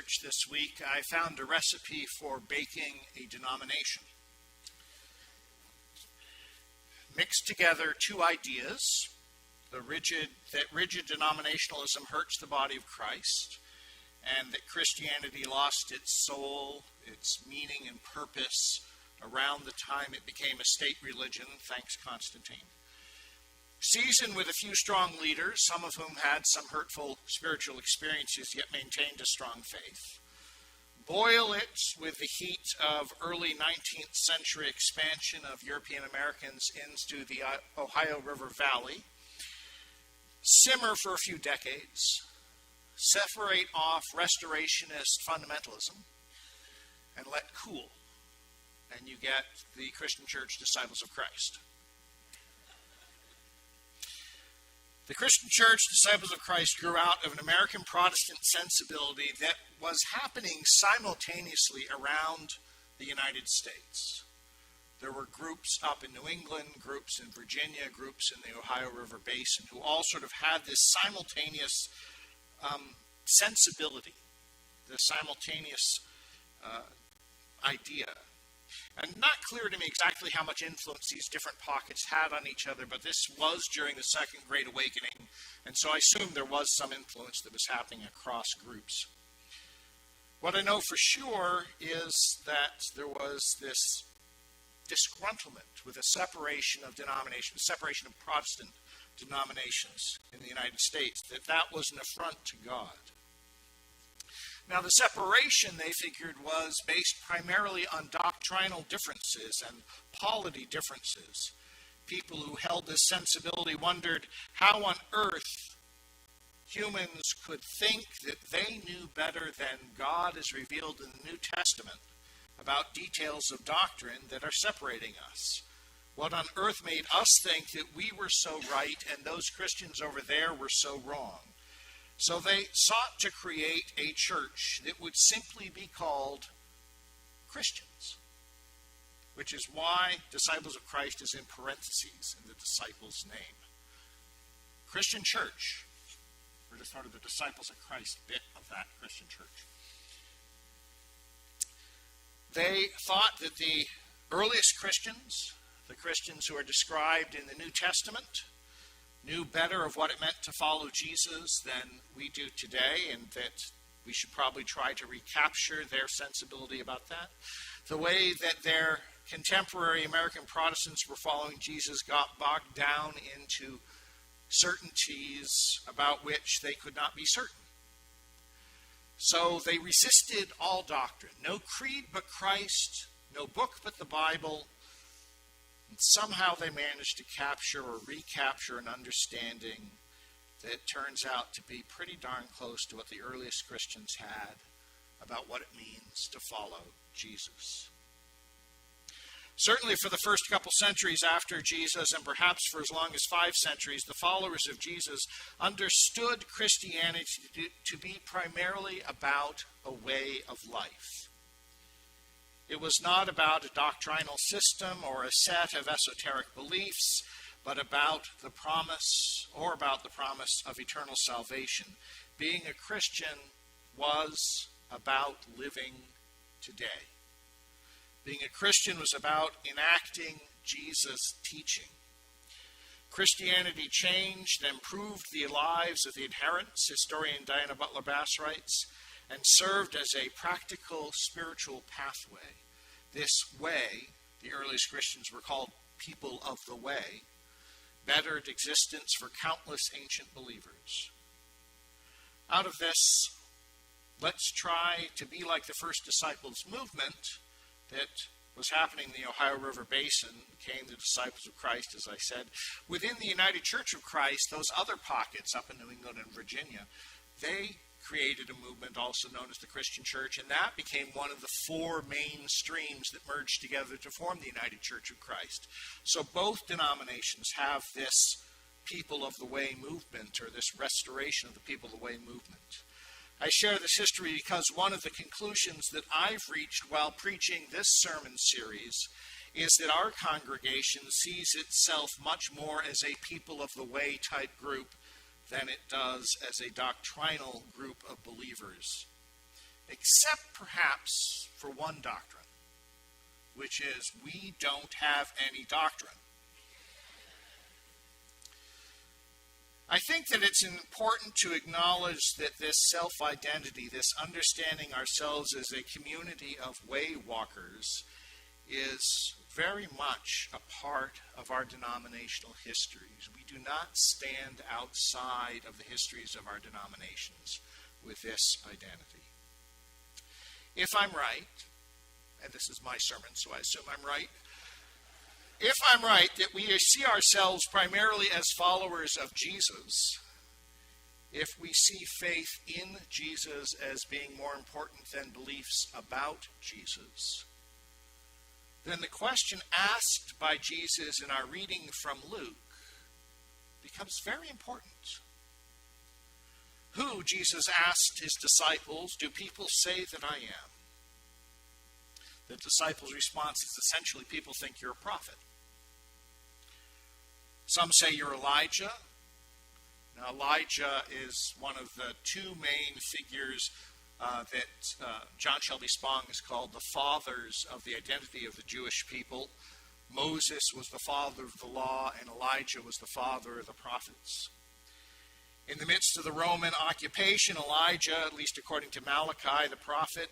research this week, I found a recipe for baking a denomination. Mixed together two ideas, that rigid denominationalism hurts the body of Christ, and that Christianity lost its soul, its meaning and purpose around the time it became a state religion, thanks Constantine. Seasoned with a few strong leaders, some of whom had some hurtful spiritual experiences yet maintained a strong faith. Boil it with the heat of early 19th century expansion of European Americans into the Ohio River Valley. Simmer for a few decades. Separate off restorationist fundamentalism and let cool. And you get the Christian Church Disciples of Christ. The Christian Church Disciples of Christ grew out of an American Protestant sensibility that was happening simultaneously around the United States. There were groups up in New England, groups in Virginia, groups in the Ohio River Basin who all sort of had this simultaneous sensibility, this simultaneous idea. And not clear to me exactly how much influence these different pockets had on each other, but this was during the Second Great Awakening, and so I assume there was some influence that was happening across groups. What I know for sure is that there was this disgruntlement with a separation of denominations, separation of Protestant denominations in the United States, that was an affront to God. Now, the separation, they figured, was based primarily on doctrinal differences and polity differences. People who held this sensibility wondered how on earth humans could think that they knew better than God is revealed in the New Testament about details of doctrine that are separating us. What on earth made us think that we were so right and those Christians over there were so wrong? So they sought to create a church that would simply be called Christians, which is why Disciples of Christ is in parentheses in the disciples' name. Christian church, or just sort of the Disciples of Christ bit of that Christian church. They thought that the earliest Christians, the Christians who are described in the New Testament, knew better of what it meant to follow Jesus than we do today, and that we should probably try to recapture their sensibility about that. The way that their contemporary American Protestants were following Jesus got bogged down into certainties about which they could not be certain. So they resisted all doctrine. No creed but Christ, no book but the Bible. And somehow they managed to capture or recapture an understanding that turns out to be pretty darn close to what the earliest Christians had about what it means to follow Jesus. Certainly for the first couple centuries after Jesus, and perhaps for as long as 5 centuries, the followers of Jesus understood Christianity to be primarily about a way of life. It was not about a doctrinal system or a set of esoteric beliefs, but about the promise of eternal salvation. Being a Christian was about living today. Being a Christian was about enacting Jesus' teaching. Christianity changed and improved the lives of the adherents, historian Diana Butler Bass writes, and served as a practical spiritual pathway. This way, the earliest Christians were called people of the way, bettered existence for countless ancient believers. Out of this, let's try to be like the first disciples movement that was happening in the Ohio River Basin, became the Disciples of Christ, as I said. Within the United Church of Christ, those other pockets up in New England and Virginia, they created a movement also known as the Christian Church, and that became one of the 4 main streams that merged together to form the United Church of Christ. So both denominations have this people of the way movement, or this restoration of the people of the way movement. I share this history because one of the conclusions that I've reached while preaching this sermon series is that our congregation sees itself much more as a people of the way type group than it does as a doctrinal group of believers. except perhaps for one doctrine, which is we don't have any doctrine. I think that it's important to acknowledge that this self-identity, this understanding ourselves as a community of way walkers, is very much a part of our denominational histories. We do not stand outside of the histories of our denominations with this identity. If I'm right, and this is my sermon, so I assume I'm right, if I'm right that we see ourselves primarily as followers of Jesus, if we see faith in Jesus as being more important than beliefs about Jesus, then the question asked by Jesus in our reading from Luke becomes very important. Who, Jesus asked his disciples, do people say that I am? The disciples' response is essentially, people think you're a prophet. Some say you're Elijah. Now, Elijah is one of the two main figures that John Shelby Spong has called the fathers of the identity of the Jewish people. Moses was the father of the law, and Elijah was the father of the prophets. In the midst of the Roman occupation, Elijah, at least according to Malachi, the prophet,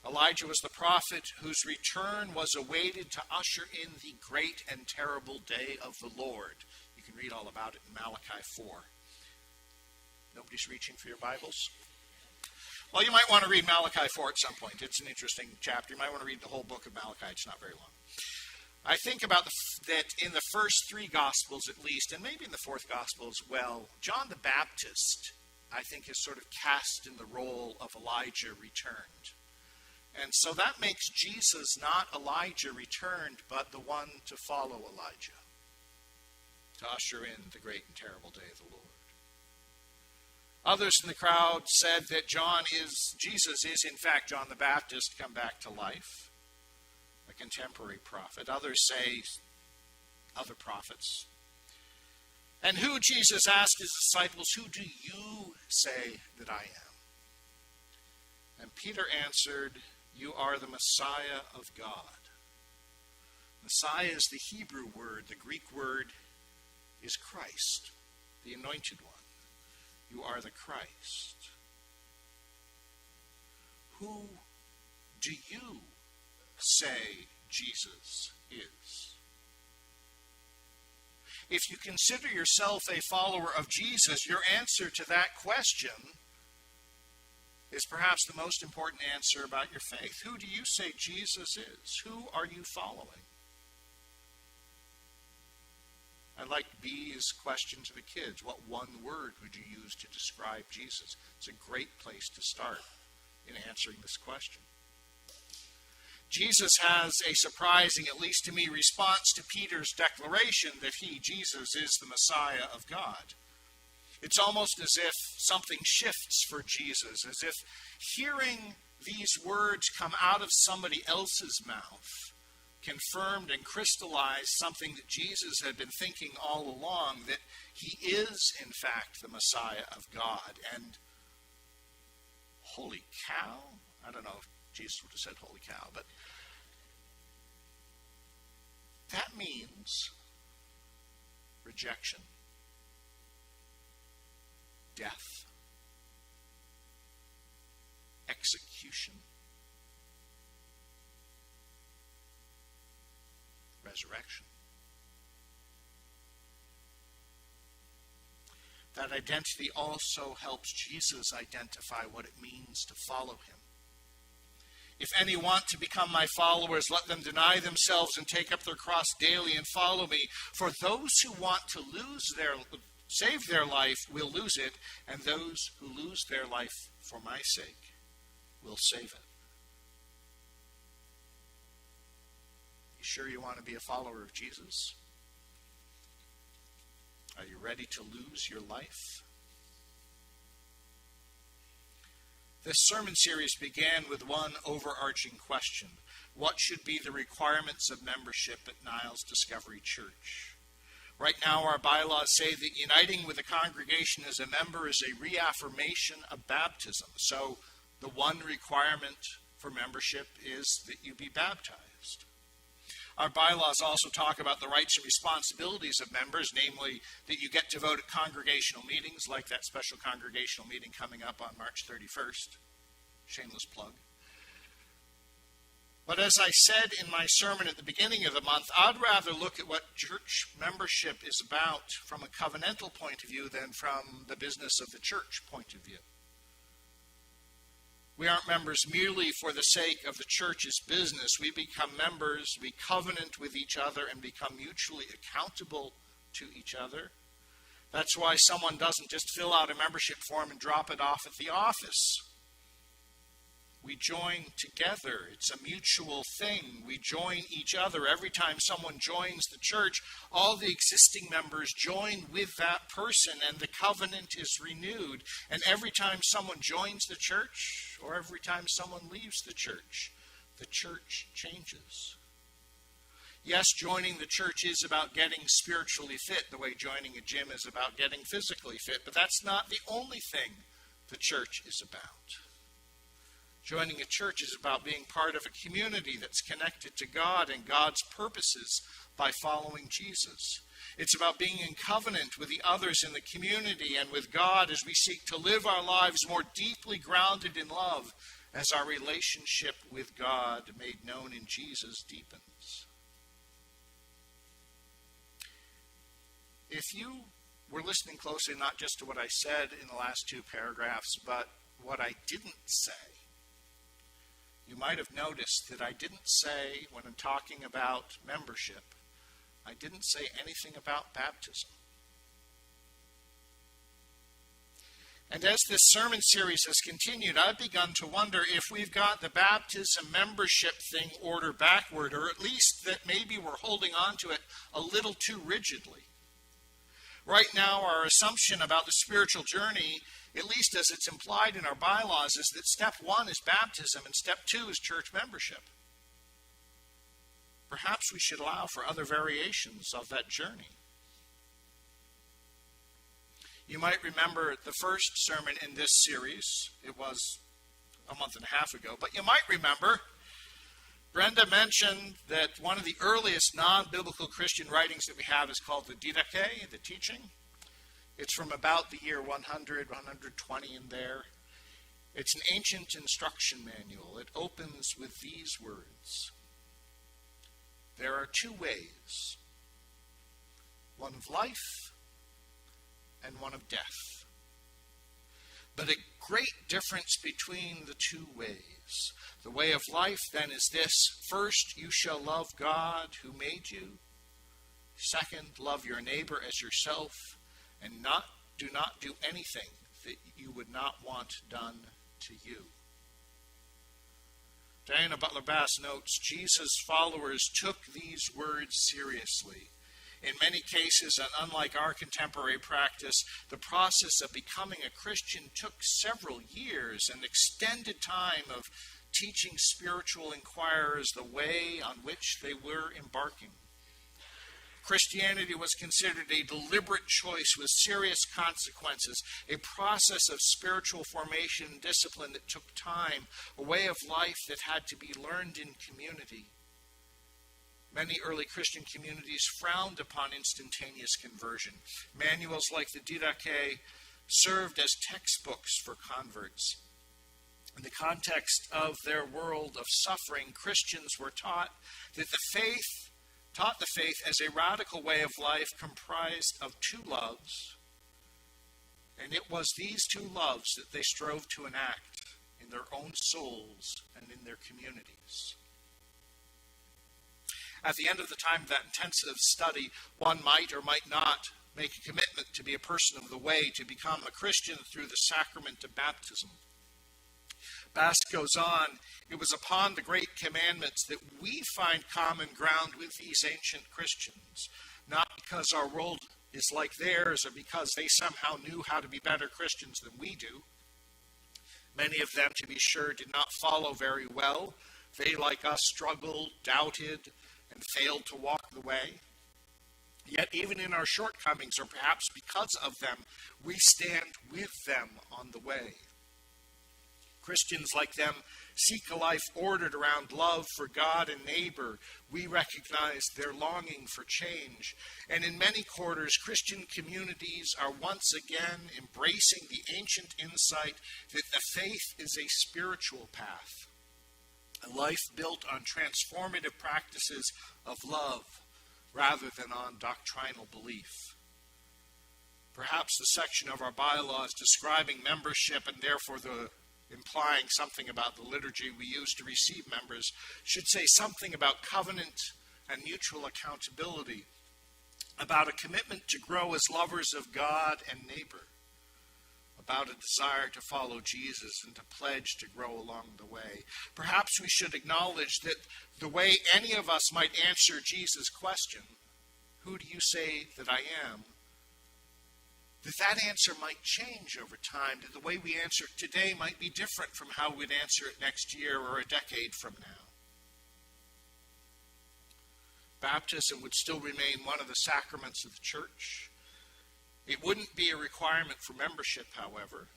Elijah was the prophet whose return was awaited to usher in the great and terrible day of the Lord. You can read all about it in Malachi 4. Nobody's reaching for your Bibles? Well, you might want to read Malachi 4 at some point. It's an interesting chapter. You might want to read the whole book of Malachi. It's not very long. I think about that in the first three Gospels at least, and maybe in the fourth Gospel as well, John the Baptist, I think, is sort of cast in the role of Elijah returned. And so that makes Jesus not Elijah returned, but the one to follow Elijah, to usher in the great and terrible day of the Lord. Others in the crowd said that Jesus is in fact John the Baptist come back to life, a contemporary prophet. Others say other prophets. And who, Jesus asked his disciples, who do you say that I am? And Peter answered, you are the Messiah of God. Messiah is the Hebrew word. The Greek word is Christ, the anointed one. You are the Christ. Who do you say Jesus is? If you consider yourself a follower of Jesus, your answer to that question is perhaps the most important answer about your faith. Who do you say Jesus is? Who are you following? I like B's question to the kids. What one word would you use to describe Jesus? It's a great place to start in answering this question. Jesus has a surprising, at least to me, response to Peter's declaration that he, Jesus, is the Messiah of God. It's almost as if something shifts for Jesus, as if hearing these words come out of somebody else's mouth confirmed and crystallized something that Jesus had been thinking all along, that he is, in fact, the Messiah of God. And holy cow, I don't know if Jesus would have said holy cow, but that means rejection, death, execution, resurrection. That identity also helps Jesus identify what it means to follow him. If any want to become my followers, let them deny themselves and take up their cross daily and follow me. For those who want to save their life will lose it, and those who lose their life for my sake will save it. You sure you want to be a follower of Jesus? Are you ready to lose your life? This sermon series began with one overarching question. What should be the requirements of membership at Niles Discovery Church? Right now, our bylaws say that uniting with a congregation as a member is a reaffirmation of baptism. So, The one requirement for membership is that you be baptized. Our bylaws also talk about the rights and responsibilities of members, namely that you get to vote at congregational meetings, like that special congregational meeting coming up on March 31st. Shameless plug. But as I said in my sermon at the beginning of the month, I'd rather look at what church membership is about from a covenantal point of view than from the business of the church point of view. We aren't members merely for the sake of the church's business. We become members, we covenant with each other, and become mutually accountable to each other. That's why someone doesn't just fill out a membership form and drop it off at the office. We join together. It's a mutual thing. We join each other. Every time someone joins the church, all the existing members join with that person, and the covenant is renewed. And every time someone joins the church, or every time someone leaves the church changes. Yes, joining the church is about getting spiritually fit, the way joining a gym is about getting physically fit, but that's not the only thing the church is about. Joining a church is about being part of a community that's connected to God and God's purposes by following Jesus. It's about being in covenant with the others in the community and with God as we seek to live our lives more deeply grounded in love as our relationship with God, made known in Jesus, deepens. If you were listening closely, not just to what I said in the last two paragraphs, but what I didn't say, you might have noticed that I didn't say, when I'm talking about membership, I didn't say anything about baptism. And as this sermon series has continued, I've begun to wonder if we've got the baptism membership thing ordered backward, or at least that maybe we're holding on to it a little too rigidly. Right now, our assumption about the spiritual journey, at least as it's implied in our bylaws, is that step one is baptism and step two is church membership. Perhaps we should allow for other variations of that journey. You might remember the first sermon in this series. It was a month and a half ago, but you might remember Brenda mentioned that one of the earliest non-biblical Christian writings that we have is called the Didache, the teaching. It's from about the year 100, 120 in there. It's an ancient instruction manual. It opens with these words. There are two ways, one of life and one of death. But a great difference between the two ways. The way of life, then, is this. First, you shall love God who made you. Second, love your neighbor as yourself. And do not do anything that you would not want done to you. Diana Butler Bass notes, Jesus' followers took these words seriously. In many cases, and unlike our contemporary practice, the process of becoming a Christian took several years, an extended time of teaching spiritual inquirers the way on which they were embarking. Christianity was considered a deliberate choice with serious consequences, a process of spiritual formation and discipline that took time, a way of life that had to be learned in community. Many early Christian communities frowned upon instantaneous conversion. Manuals like the Didache served as textbooks for converts. In the context of their world of suffering, Christians were taught the faith as a radical way of life comprised of two loves, and it was these two loves that they strove to enact in their own souls and in their communities. At the end of the time of that intensive study, one might or might not make a commitment to be a person of the way, to become a Christian through the sacrament of baptism. Bass goes on, it was upon the great commandments that we find common ground with these ancient Christians, not because our world is like theirs or because they somehow knew how to be better Christians than we do. Many of them, to be sure, did not follow very well. They, like us, struggled, doubted, and failed to walk the way. Yet even in our shortcomings, or perhaps because of them, we stand with them on the way. Christians like them seek a life ordered around love for God and neighbor. We recognize their longing for change. And in many quarters, Christian communities are once again embracing the ancient insight that the faith is a spiritual path, a life built on transformative practices of love rather than on doctrinal belief. Perhaps the section of our bylaws describing membership and therefore implying something about the liturgy we use to receive members should say something about covenant and mutual accountability, about a commitment to grow as lovers of God and neighbor, about a desire to follow Jesus and to pledge to grow along the way. Perhaps we should acknowledge that the way any of us might answer Jesus' question, "Who do you say that I am?" that answer might change over time, that the way we answer it today might be different from how we'd answer it next year or a decade from now. Baptism would still remain one of the sacraments of the church. It wouldn't be a requirement for membership, however.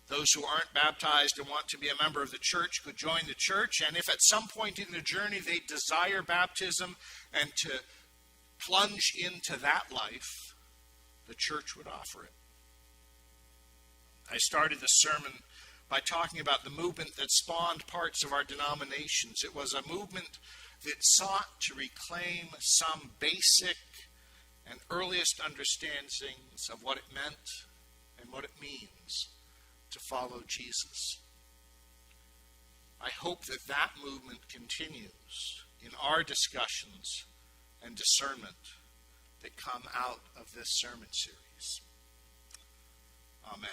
Those who aren't baptized and want to be a member of the church could join the church, and if at some point in their journey they desire baptism and to plunge into that life, the church would offer it. I started the sermon by talking about the movement that spawned parts of our denominations. It was a movement that sought to reclaim some basic and earliest understandings of what it meant and what it means to follow Jesus. I hope that that movement continues in our discussions and discernment that come out of this sermon series. Amen.